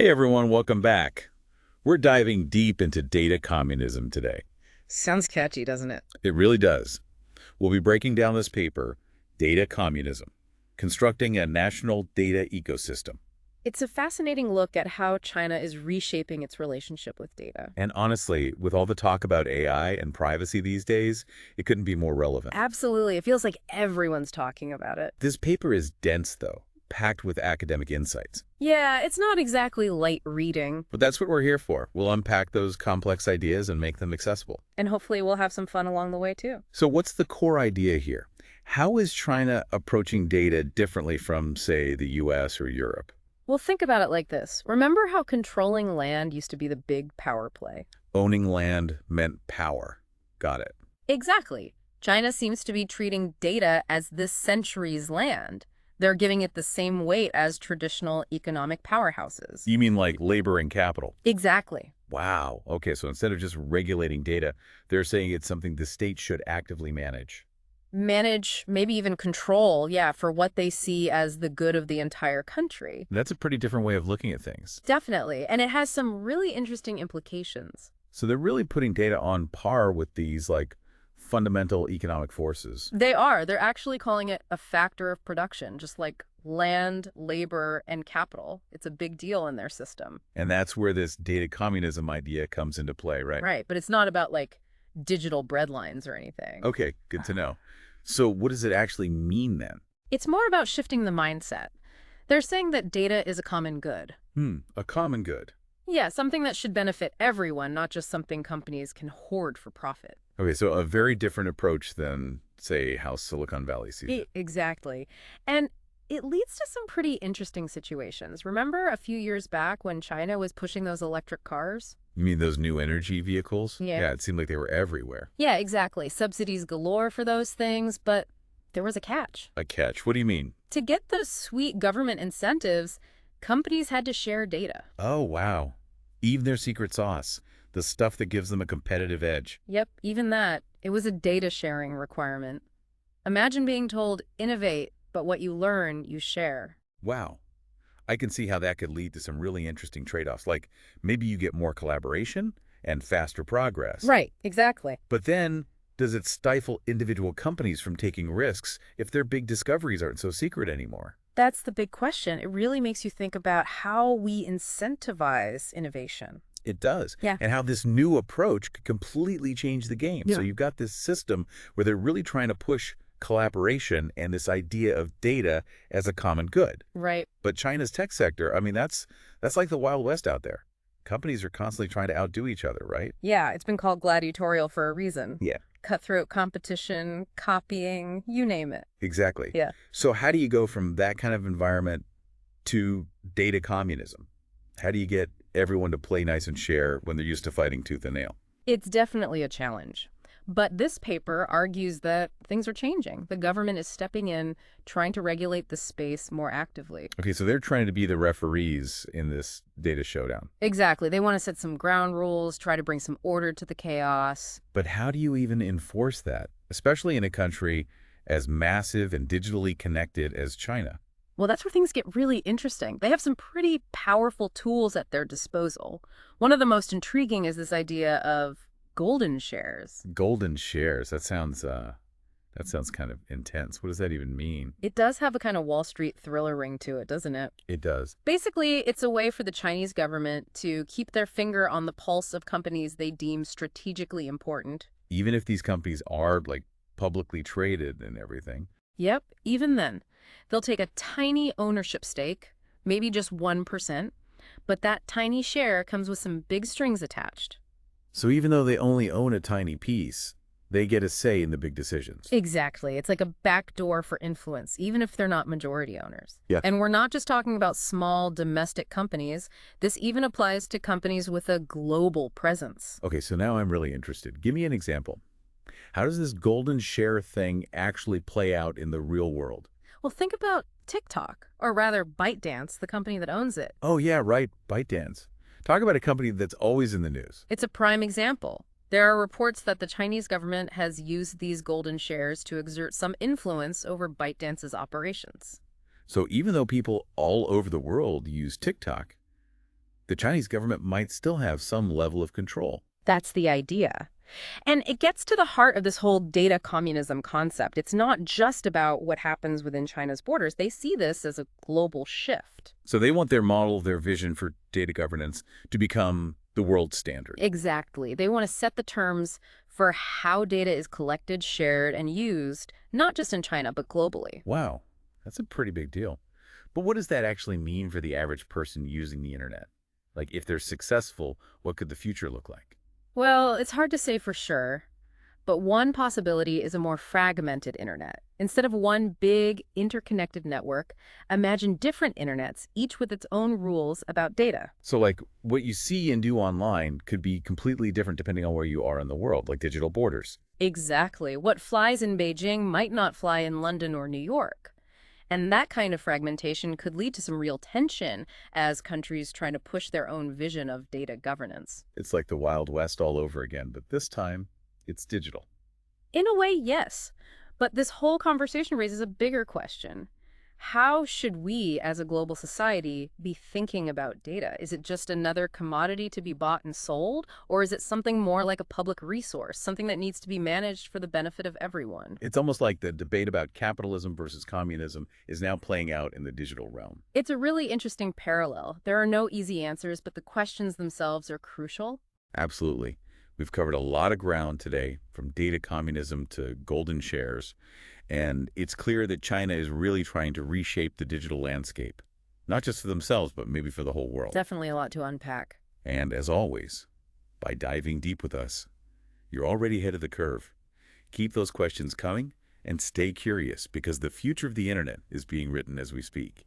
Hey everyone, welcome back. We're diving deep into data communism today. Sounds catchy, doesn't it? It really does. We'll be breaking down this paper, Data Communism, Constructing a National Data Ecosystem. It's a fascinating look at how China is reshaping its relationship with data. And honestly, with all the talk about AI and privacy these days, it couldn't be more relevant. Absolutely. It feels like everyone's talking about it. This paper is dense, though, packed with academic insights. Yeah, it's not exactly light reading. But that's what we're here for. We'll unpack those complex ideas and make them accessible. And hopefully we'll have some fun along the way, too. So what's the core idea here? How is China approaching data differently from, say, the US or Europe? Well, think about it like this. Remember how controlling land used to be the big power play? Owning land meant power. Got it. Exactly. China seems to be treating data as this century's land. They're giving it the same weight as traditional economic powerhouses. You mean like labor and capital? Exactly. Wow. Okay, so instead of just regulating data, they're saying it's something the state should actively manage. Manage, maybe even control, yeah, for what they see as the good of the entire country. That's a pretty different way of looking at things. Definitely. And it has some really interesting implications. So they're really putting data on par with these like fundamental economic forces. They are. They're actually calling it a factor of production, just like land, labor, and capital. It's a big deal in their system. And that's where this data communism idea comes into play, right? Right. But it's not about like digital breadlines or anything. Okay, good to know. So what does it actually mean then? It's more about shifting the mindset. They're saying that data is a common good. A common good. Yeah, something that should benefit everyone, not just something companies can hoard for profit. Okay, so a very different approach than, say, how Silicon Valley sees it. Exactly. And it leads to some pretty interesting situations. Remember a few years back when China was pushing those electric cars? You mean those new energy vehicles? Yeah. Yeah, it seemed like they were everywhere. Yeah, exactly. Subsidies galore for those things, but there was a catch. A catch? What do you mean? To get those sweet government incentives, companies had to share data. Oh, wow. Even their secret sauce, the stuff that gives them a competitive edge. Yep, even that. It was a data sharing requirement. Imagine being told, innovate, but what you learn, you share. Wow. I can see how that could lead to some really interesting trade-offs, like maybe you get more collaboration and faster progress. Right, exactly. But then, does it stifle individual companies from taking risks if their big discoveries aren't so secret anymore? That's the big question. It really makes you think about how we incentivize innovation. It does. Yeah. And how this new approach could completely change the game. Yeah. So you've got this system where they're really trying to push collaboration and this idea of data as a common good. Right. But China's tech sector, I mean, that's like the Wild West out there. Companies are constantly trying to outdo each other, right? Yeah, it's been called gladiatorial for a reason. Yeah, Cutthroat competition, copying, you name it. exactly. Yeah. So how do you go from that kind of environment to data communism? How do you get everyone to play nice and share when they're used to fighting tooth and nail? It's definitely a challenge. But this paper argues that things are changing. The government is stepping in, trying to regulate the space more actively. Okay, so they're trying to be the referees in this data showdown. Exactly. They want to set some ground rules, try to bring some order to the chaos. But how do you even enforce that, especially in a country as massive and digitally connected as China? Well, that's where things get really interesting. They have some pretty powerful tools at their disposal. One of the most intriguing is this idea of golden shares. Golden shares, that sounds kind of intense. What does that even mean? It does have a kind of Wall Street thriller ring to it, doesn't it? It does. Basically, it's a way for the Chinese government to keep their finger on the pulse of companies they deem strategically important. Even if these companies are like publicly traded and everything. Yep, even then. They'll take a tiny ownership stake, maybe just 1%, but that tiny share comes with some big strings attached. So even though they only own a tiny piece, they get a say in the big decisions. Exactly. It's like a backdoor for influence, even if they're not majority owners. Yeah. And we're not just talking about small domestic companies. This even applies to companies with a global presence. Okay, so now I'm really interested. Give me an example. How does this golden share thing actually play out in the real world? Well, think about TikTok, or rather ByteDance, the company that owns it. Oh, yeah, right. ByteDance. Talk about a company that's always in the news. It's a prime example. There are reports that the Chinese government has used these golden shares to exert some influence over ByteDance's operations. So even though people all over the world use TikTok, the Chinese government might still have some level of control. That's the idea. And it gets to the heart of this whole data communism concept. It's not just about what happens within China's borders. They see this as a global shift. So they want their model, their vision for data governance to become the world standard. Exactly. They want to set the terms for how data is collected, shared, and used, not just in China, but globally. Wow, that's a pretty big deal. But what does that actually mean for the average person using the internet? Like, if they're successful, what could the future look like? Well, it's hard to say for sure, but one possibility is a more fragmented internet. Instead of one big, interconnected network, imagine different internets, each with its own rules about data. So, like, what you see and do online could be completely different depending on where you are in the world, like digital borders. Exactly. What flies in Beijing might not fly in London or New York. And that kind of fragmentation could lead to some real tension as countries try to push their own vision of data governance. It's like the Wild West all over again, but this time, it's digital. In a way, yes. But this whole conversation raises a bigger question. How should we, as a global society, be thinking about data? Is it just another commodity to be bought and sold? Or is it something more like a public resource, something that needs to be managed for the benefit of everyone? It's almost like the debate about capitalism versus communism is now playing out in the digital realm. It's a really interesting parallel. There are no easy answers, but the questions themselves are crucial. Absolutely. We've covered a lot of ground today, from data communism to golden shares, and it's clear that China is really trying to reshape the digital landscape, not just for themselves, but maybe for the whole world. Definitely a lot to unpack. And as always, by diving deep with us, you're already ahead of the curve. Keep those questions coming and stay curious, because the future of the internet is being written as we speak.